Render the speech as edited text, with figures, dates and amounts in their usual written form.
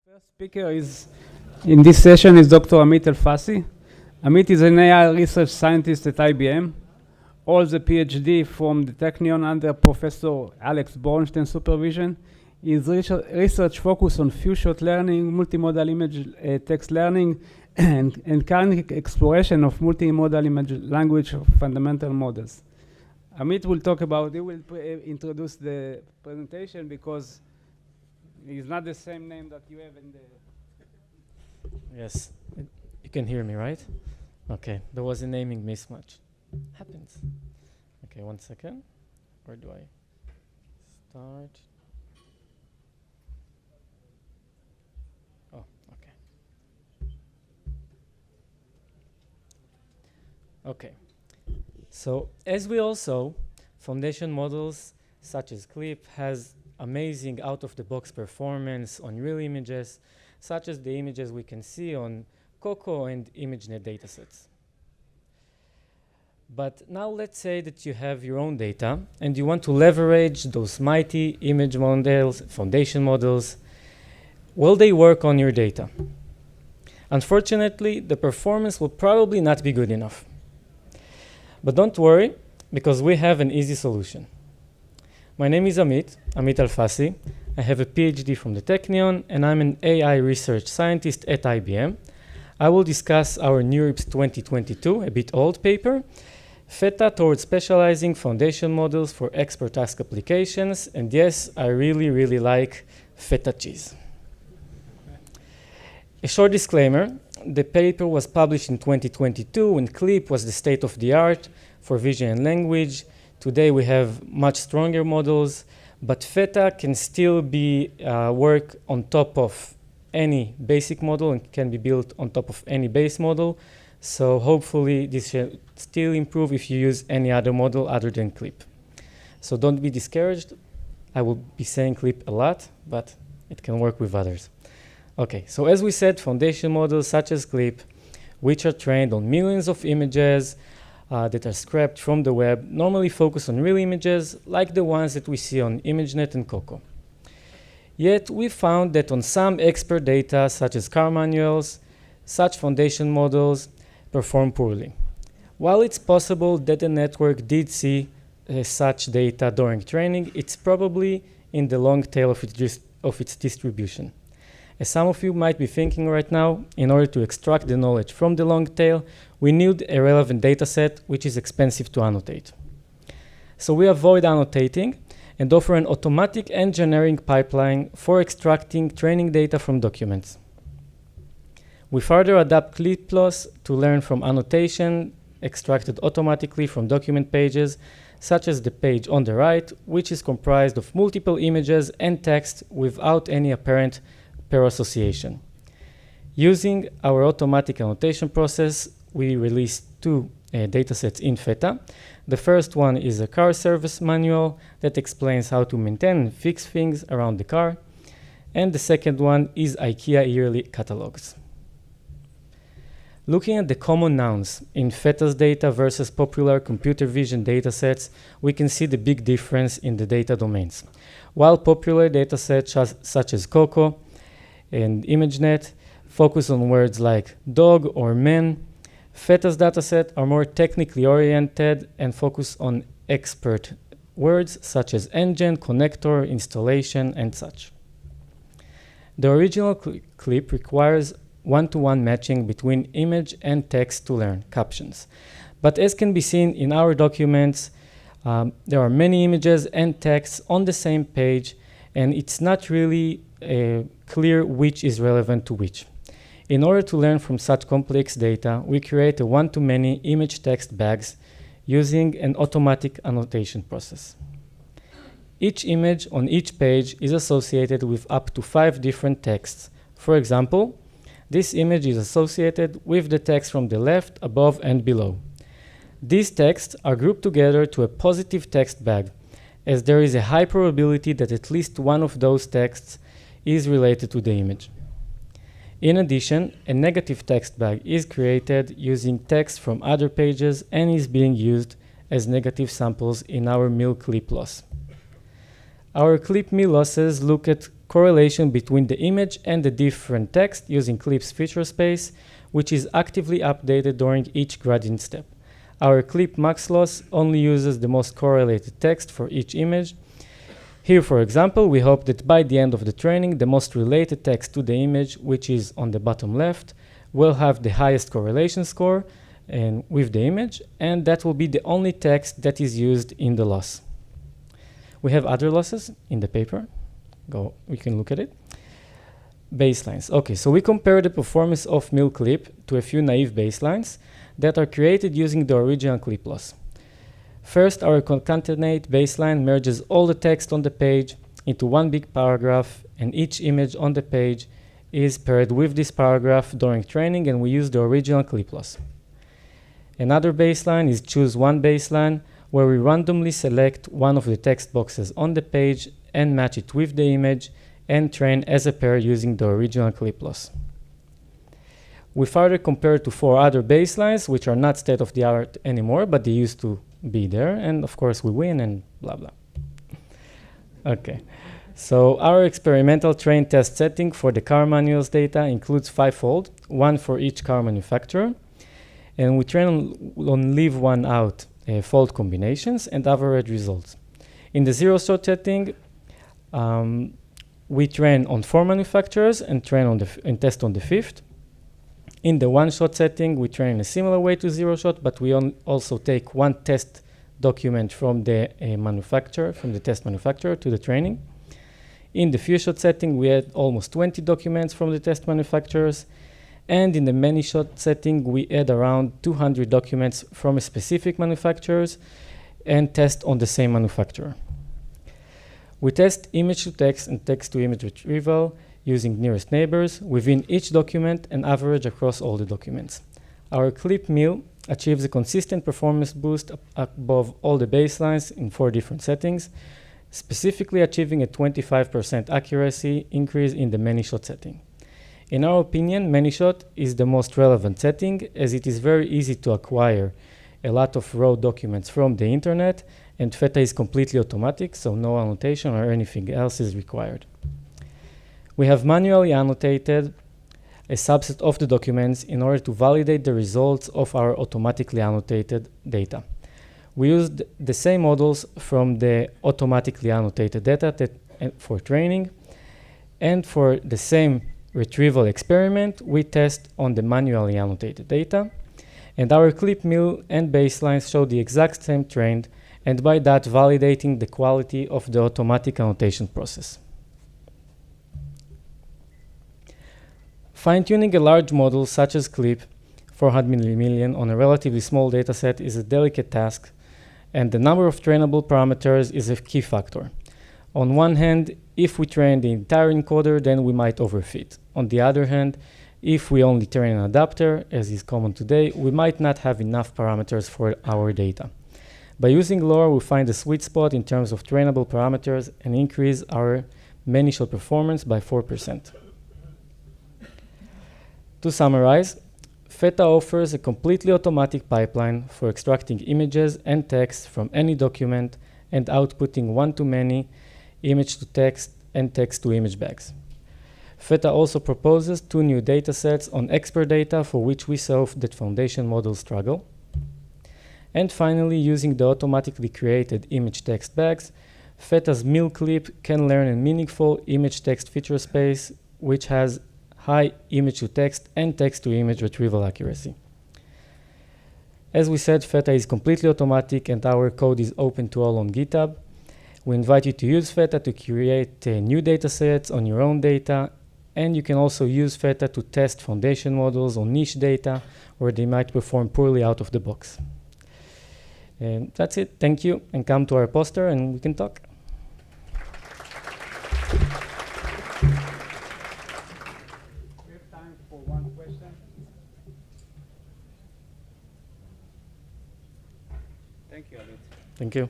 First speaker in this session is Dr. Amit Alfassy. Amit is an AI research scientist at IBM, holds a PhD from the Technion under Professor Alex Bornstein supervision. His research focus on few-shot learning, multimodal image text learning, and current exploration of multimodal image language fundamental models. Amit will talk about, he will introduce the presentation because it's not the same name that you have in the... Yes, you can hear me, right? Okay, there was a naming mismatch. Happens. Okay, 1 second. Where do I start? Oh, okay. Okay. So, as we all saw, foundation models such as CLIP has amazing out-of-the-box performance on real images, such as the images we can see on COCO and ImageNet datasets. But now let's say that you have your own data and you want to leverage those mighty image models, foundation models. Will they work on your data? Unfortunately, the performance will probably not be good enough. But don't worry, because we have an easy solution. My name is Amit Alfassy. I have a PhD from the Technion, and I'm an AI research scientist at IBM. I will discuss our NeurIPS 2022, a bit old paper, FETA towards specializing foundation models for expert task applications. And yes, I really like feta cheese. A short disclaimer, the paper was published in 2022 when CLIP was the state of the art for vision and language. Today we have much stronger models, but FETA can still be work on top of any basic model and can be built on top of any base model. So hopefully this should still improve if you use any other model other than CLIP. So don't be discouraged. I will be saying CLIP a lot, but it can work with others. Okay, so as we said, foundation models such as CLIP, which are trained on millions of images that are scraped from the web, normally focus on real images like the ones that we see on ImageNet and COCO. Yet we found that on some expert data, such as car manuals, such foundation models perform poorly. While it's possible that the network did see such data during training, it's probably in the long tail of its distribution. As some of you might be thinking right now, in order to extract the knowledge from the long tail, we need a relevant data set which is expensive to annotate. So we avoid annotating and offer an automatic and generic pipeline for extracting training data from documents. We further adapt CLIP Plus to learn from annotation extracted automatically from document pages, such as the page on the right, which is comprised of multiple images and text without any apparent pair association. Using our automatic annotation process, we release two datasets in FETA. The first one is a car service manual that explains how to maintain and fix things around the car. And the second one is IKEA yearly catalogs. Looking at the common nouns in FETA's data versus popular computer vision datasets, we can see the big difference in the data domains. While popular datasets such as COCO and ImageNet focus on words like dog or man, FETA's dataset are more technically oriented and focus on expert words such as engine, connector, installation, and such. The original CLIP requires one-to-one matching between image and text to learn captions. But as can be seen in our documents, there are many images and texts on the same page, and it's not really clear which is relevant to which. In order to learn from such complex data, we create a one-to-many image text bags using an automatic annotation process. Each image on each page is associated with up to 5 different texts. For example, this image is associated with the text from the left, above, and below. These texts are grouped together to a positive text bag, as there is a high probability that at least one of those texts is related to the image. In addition, a negative text bag is created using text from other pages and is being used as negative samples in our MIL CLIP loss. Our CLIP MIL losses look at correlation between the image and the different text using Clip's feature space, which is actively updated during each gradient step. Our Clip max loss only uses the most correlated text for each image. Here, for example, we hope that by the end of the training, the most related text to the image, which is on the bottom left, will have the highest correlation score and with the image, and that will be the only text that is used in the loss. We have other losses in the paper. We can look at it. Baselines. Okay, so we compare the performance of Mill Clip to a few naive baselines that are created using the original Clip loss. First, our concatenate baseline merges all the text on the page into one big paragraph, and each image on the page is paired with this paragraph during training, and we use the original Clip loss. Another baseline is choose one baseline, where we randomly select one of the text boxes on the page and match it with the image and train as a pair using the original Clip loss. We further compare to 4 other baselines, which are not state-of-the-art anymore, but they used to be there, and of course we win and blah blah. Okay, so our experimental train test setting for the car manuals data includes 5-fold, one for each car manufacturer, and we train on leave one out fold combinations and average results. In the zero-shot setting, we train on 4 manufacturers and test on the 5th. In the one-shot setting, we train in a similar way to zero-shot, but we also take one test document from the manufacturer, from the test manufacturer to the training. In the few-shot setting, we add almost 20 documents from the test manufacturers. And in the many-shot setting, we add around 200 documents from a specific manufacturers and test on the same manufacturer. We test image-to-text and text-to-image retrieval using nearest neighbors within each document and average across all the documents. Our Clip Mill achieves a consistent performance boost above all the baselines in 4 different settings, specifically achieving a 25% accuracy increase in the many-shot setting. In our opinion, many-shot is the most relevant setting, as it is very easy to acquire a lot of raw documents from the internet, and Feta is completely automatic, so no annotation or anything else is required. We have manually annotated a subset of the documents in order to validate the results of our automatically annotated data. We used the same models from the automatically annotated data for training, and for the same retrieval experiment, we test on the manually annotated data, and our Clip Mill and baselines show the exact same trend, and by that validating the quality of the automatic annotation process. Fine-tuning a large model such as Clip 400 million on a relatively small dataset is a delicate task, and the number of trainable parameters is a key factor. On one hand, if we train the entire encoder, then we might overfit. On the other hand, if we only train an adapter, as is common today, we might not have enough parameters for our data. By using LoRa, we find a sweet spot in terms of trainable parameters and increase our many-shot performance by 4%. To summarize, Feta offers a completely automatic pipeline for extracting images and text from any document and outputting one-to-many image-to-text and text-to-image bags. Feta also proposes 2 new datasets on expert data for which we saw that foundation models struggle. And finally, using the automatically created image-text bags, Feta's Mill Clip can learn a meaningful image-text feature space which has high image-to-text and text-to-image retrieval accuracy. As we said, Feta is completely automatic and our code is open to all on GitHub. We invite you to use Feta to create new datasets on your own data, and you can also use Feta to test foundation models on niche data where they might perform poorly out of the box. And that's it. Thank you, and come to our poster and we can talk. We have time for one question. Thank you, Amit. Thank you.